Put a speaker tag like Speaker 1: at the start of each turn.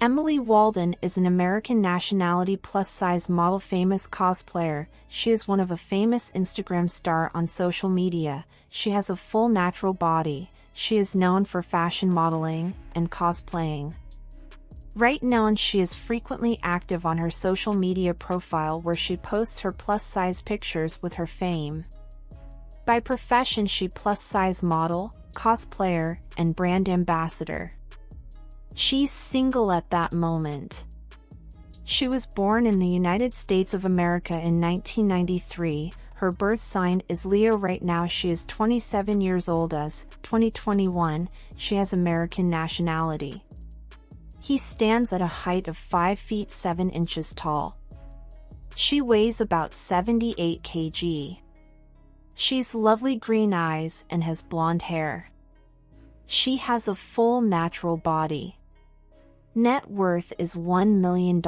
Speaker 1: Emily Walden is an American nationality plus-size model, famous cosplayer. She is one of a famous Instagram star on social media. She has a full natural body. She is known for fashion modeling and cosplaying. Right now she is frequently active on her social media profile where she posts her plus-size pictures with her fame. By profession she plus-size model, cosplayer, and brand ambassador. She's single at that moment. She was born in the United States of America in 1993. Her birth sign is Leo. Right now she is 27 years old. As 2021, she has American nationality. He stands at a height of 5 feet 7 inches tall. She weighs about 78 kg. She's lovely green eyes and has blonde hair. She has a full natural body. Net worth is $1 million.